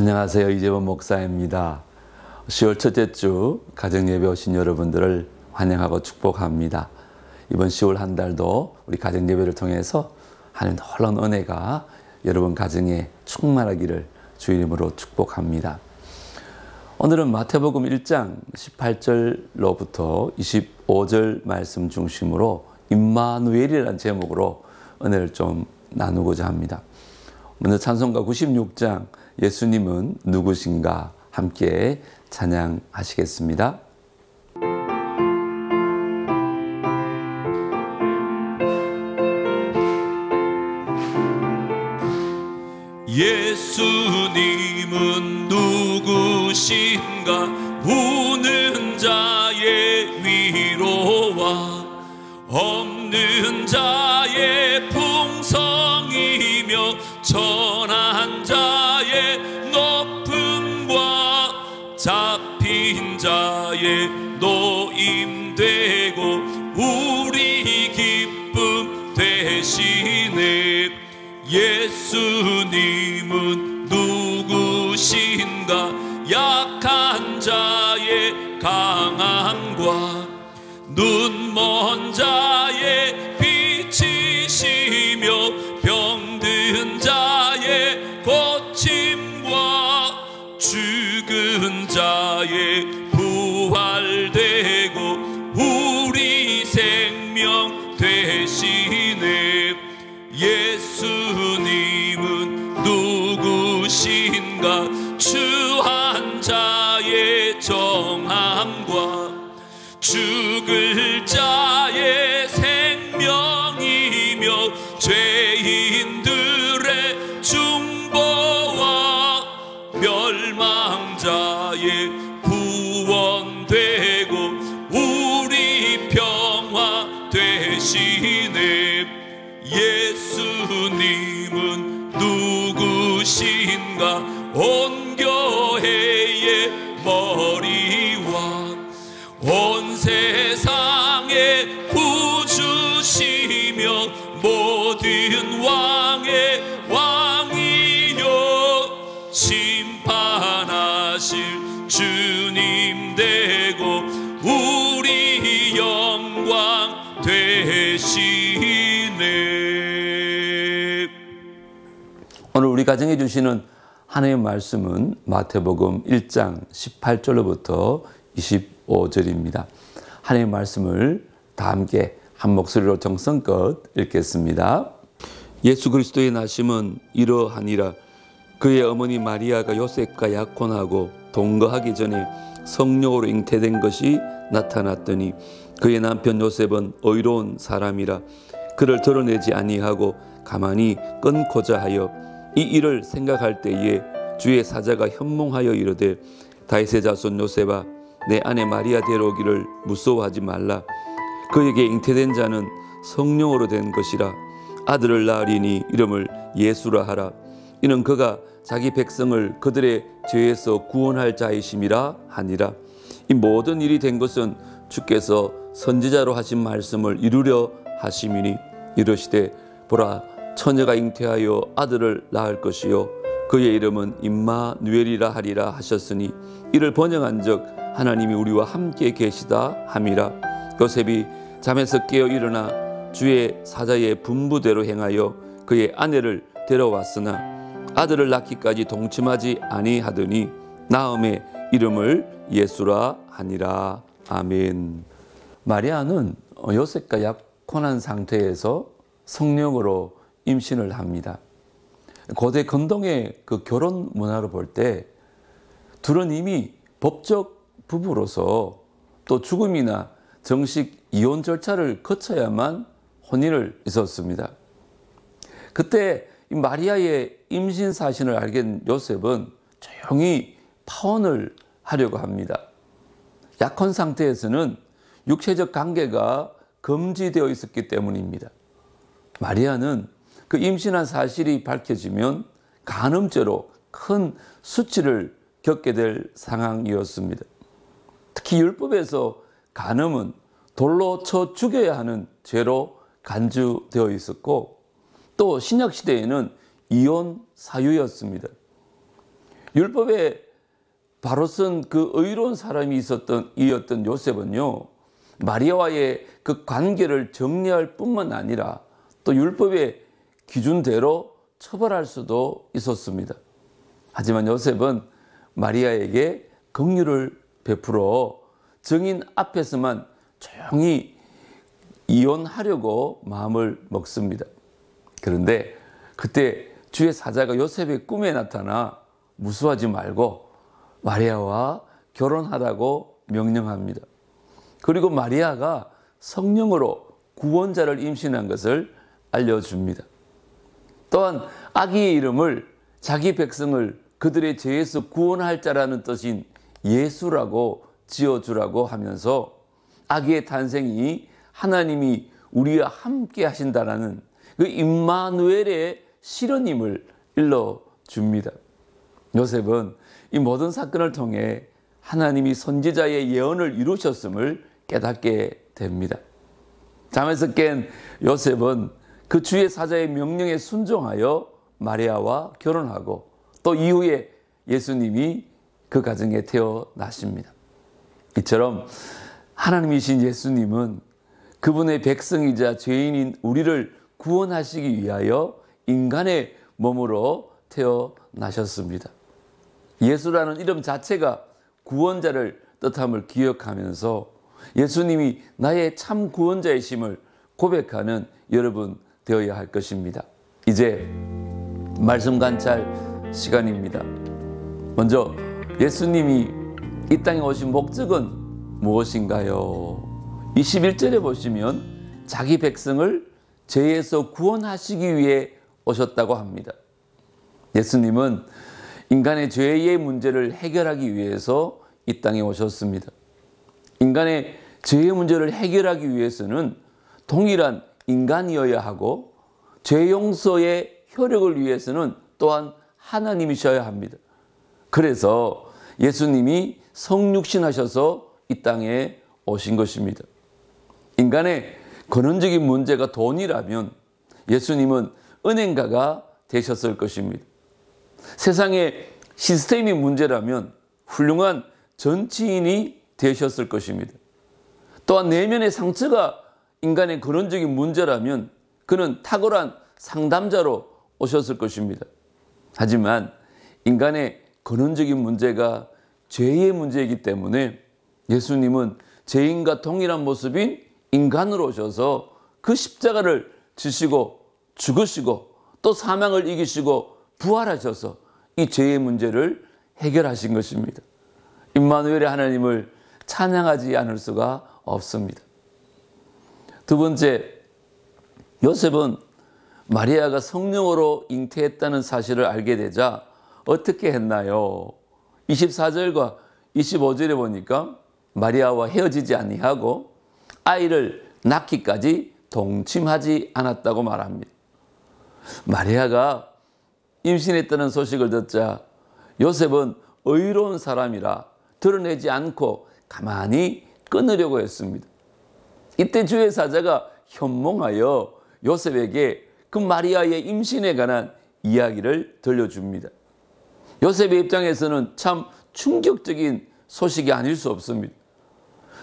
안녕하세요. 이재범 목사입니다. 10월 첫째 주 가정예배 오신 여러분들을 환영하고 축복합니다. 이번 10월 한 달도 우리 가정예배를 통해서 하나님 놀라운 은혜가 여러분 가정에 충만하기를 주 이름으로 축복합니다. 오늘은 마태복음 1장 18절로부터 25절 말씀 중심으로 임마누엘이라는 제목으로 은혜를 좀 나누고자 합니다. 먼저 찬송가 96장 예수님은 누구신가 함께 찬양하시겠습니다. 예수님은 누구신가 우는 자의 위로와 없는 자의 풍성이며 천한 자의 높음과 잡힌 자의 노임되고 우리 기쁨 되시네. 예수님은 누구신가 약한 자의 강함과 눈먼 자의 빛이시며 병든 자의 고침과 죽은 자의 부활되고 우리 생명 되시네. 예수님은 누구신가 추한 자의 정함과 죽을 자의 생명이며 죄인들의 중보와 멸망자의 구원되고 우리 평화 되시네. 예수님은 누구신가 온 교회의 머리와 온 세상의 구주시며 모든 왕의 왕이요 심판하실 주님 되고 우리 영광 되시네. 오늘 우리 가정에 주시는 하나님의 말씀은 마태복음 1장 18절로부터 25절입니다. 하나님의 말씀을 다 함께 한 목소리로 정성껏 읽겠습니다. 예수 그리스도의 나심은 이러하니라. 그의 어머니 마리아가 요셉과 약혼하고 동거하기 전에 성령으로 잉태된 것이 나타났더니 그의 남편 요셉은 의로운 사람이라 그를 드러내지 아니하고 가만히 끊고자 하여 이 일을 생각할 때에 주의 사자가 현몽하여 이르되 다윗의 자손 요셉아 내 아내 마리아 데려오기를 무서워하지 말라. 그에게 잉태된 자는 성령으로 된 것이라. 아들을 낳으리니 이름을 예수라 하라. 이는 그가 자기 백성을 그들의 죄에서 구원할 자이심이라 하니라. 이 모든 일이 된 것은 주께서 선지자로 하신 말씀을 이루려 하심이니 이르시되 보라 처녀가 잉태하여 아들을 낳을 것이요 그의 이름은 임마누엘이라 하리라 하셨으니 이를 번영한즉 하나님이 우리와 함께 계시다 함이라. 요셉이 잠에서 깨어 일어나 주의 사자의 분부대로 행하여 그의 아내를 데려왔으나 아들을 낳기까지 동침하지 아니하더니 나음의 이름을 예수라 하니라. 아멘. 마리아는 요셉과 약혼한 상태에서 성령으로 임신을 합니다. 고대 건동의 그 결혼 문화로 볼 때 둘은 이미 법적 부부로서 또 죽음이나 정식 이혼 절차를 거쳐야만 혼인을 있었습니다. 그때 이 마리아의 임신 사실을 알게 된 요셉은 조용히 파혼을 하려고 합니다. 약혼 상태에서는 육체적 관계가 금지되어 있었기 때문입니다. 마리아는 그 임신한 사실이 밝혀지면 간음죄로 큰 수치를 겪게 될 상황이었습니다. 특히 율법에서 간음은 돌로 쳐 죽여야 하는 죄로 간주되어 있었고 또 신약시대에는 이혼 사유였습니다. 율법에 바로 쓴 그 의로운 사람이 이었던 요셉은요, 마리아와의 그 관계를 정리할 뿐만 아니라 또 율법의 기준대로 처벌할 수도 있었습니다. 하지만 요셉은 마리아에게 긍휼을 베풀어 증인 앞에서만 조용히 이혼하려고 마음을 먹습니다. 그런데 그때 주의 사자가 요셉의 꿈에 나타나 무수하지 말고 마리아와 결혼하라고 명령합니다. 그리고 마리아가 성령으로 구원자를 임신한 것을 알려줍니다. 또한 아기의 이름을 자기 백성을 그들의 죄에서 구원할 자라는 뜻인 예수라고 지어주라고 하면서 아기의 탄생이 하나님이 우리와 함께 하신다라는 그 임마누엘의 실현임을 일러줍니다. 요셉은 이 모든 사건을 통해 하나님이 선지자의 예언을 이루셨음을 깨닫게 됩니다. 잠에서 깬 요셉은 그 주의 사자의 명령에 순종하여 마리아와 결혼하고 또 이후에 예수님이 그 가정에 태어나십니다. 이처럼 하나님이신 예수님은 그분의 백성이자 죄인인 우리를 구원하시기 위하여 인간의 몸으로 태어나셨습니다. 예수라는 이름 자체가 구원자를 뜻함을 기억하면서 예수님이 나의 참 구원자이심을 고백하는 여러분 되어야 할 것입니다. 이제 말씀 관찰 시간입니다. 먼저 예수님이 이 땅에 오신 목적은 무엇인가요? 21절에 보시면 자기 백성을 죄에서 구원하시기 위해 오셨다고 합니다. 예수님은 인간의 죄의 문제를 해결하기 위해서 이 땅에 오셨습니다. 인간의 죄의 문제를 해결하기 위해서는 동일한 인간이어야 하고 죄 용서의 효력을 위해서는 또한 하나님이셔야 합니다. 그래서 예수님이 성육신하셔서 이 땅에 오신 것입니다. 인간의 근원적인 문제가 돈이라면 예수님은 은행가가 되셨을 것입니다. 세상의 시스템이 문제라면 훌륭한 정치인이 되셨을 것입니다. 또한 내면의 상처가 인간의 근원적인 문제라면 그는 탁월한 상담자로 오셨을 것입니다. 하지만 인간의 근원적인 문제가 죄의 문제이기 때문에 예수님은 죄인과 동일한 모습인 인간으로 오셔서 그 십자가를 지시고 죽으시고 또 사망을 이기시고 부활하셔서 이 죄의 문제를 해결하신 것입니다. 임마누엘의 하나님을 찬양하지 않을 수가 없습니다. 두 번째, 요셉은 마리아가 성령으로 잉태했다는 사실을 알게 되자 어떻게 했나요? 24절과 25절에 보니까 마리아와 헤어지지 아니하고 아이를 낳기까지 동침하지 않았다고 말합니다. 마리아가 임신했다는 소식을 듣자 요셉은 의로운 사람이라 드러내지 않고 가만히 끊으려고 했습니다. 이때 주의 사자가 현몽하여 요셉에게 그 마리아의 임신에 관한 이야기를 들려줍니다. 요셉의 입장에서는 참 충격적인 소식이 아닐 수 없습니다.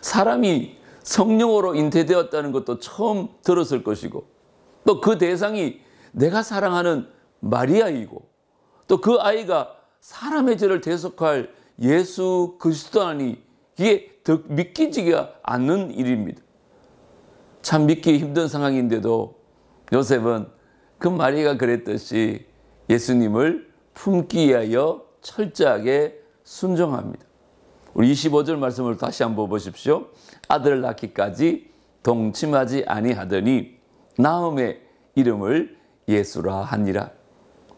사람이 성령으로 잉태되었다는 것도 처음 들었을 것이고 또 그 대상이 내가 사랑하는 마리아이고 또 그 아이가 사람의 죄를 대속할 예수 그리스도라니 이게 더 믿기지가 않는 일입니다. 참 믿기 힘든 상황인데도 요셉은 그 마리아가 그랬듯이 예수님을 품기 위하여 철저하게 순종합니다. 우리 25절 말씀을 다시 한번 보십시오. 아들을 낳기까지 동침하지 아니하더니 나음의 이름을 예수라 하니라.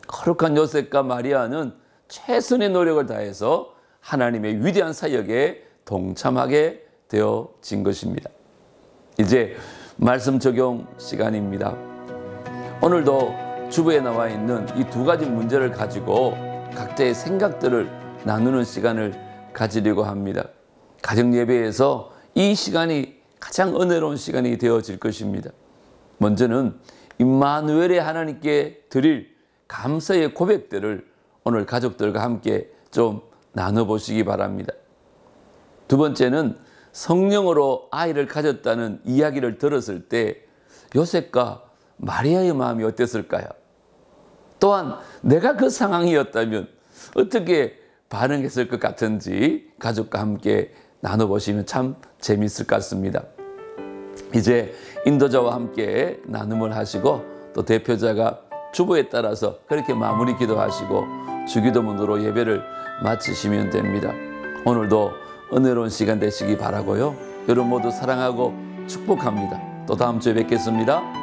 거룩한 요셉과 마리아는 최선의 노력을 다해서 하나님의 위대한 사역에 동참하게 되어진 것입니다. 이제 말씀 적용 시간입니다. 오늘도 주부에 나와 있는 이 두 가지 문제를 가지고 각자의 생각들을 나누는 시간을 가지려고 합니다. 가정예배에서 이 시간이 가장 은혜로운 시간이 되어질 것입니다. 먼저는 임마누엘의 하나님께 드릴 감사의 고백들을 오늘 가족들과 함께 좀 나눠보시기 바랍니다. 두 번째는 성령으로 아이를 가졌다는 이야기를 들었을 때 요셉과 마리아의 마음이 어땠을까요? 또한 내가 그 상황이었다면 어떻게 반응했을 것 같은지 가족과 함께 나눠보시면 참 재미있을 것 같습니다. 이제 인도자와 함께 나눔을 하시고 또 대표자가 주보에 따라서 그렇게 마무리 기도하시고 주기도문으로 예배를 마치시면 됩니다. 오늘도 은혜로운 시간 되시기 바라고요. 여러분 모두 사랑하고 축복합니다. 또 다음 주에 뵙겠습니다.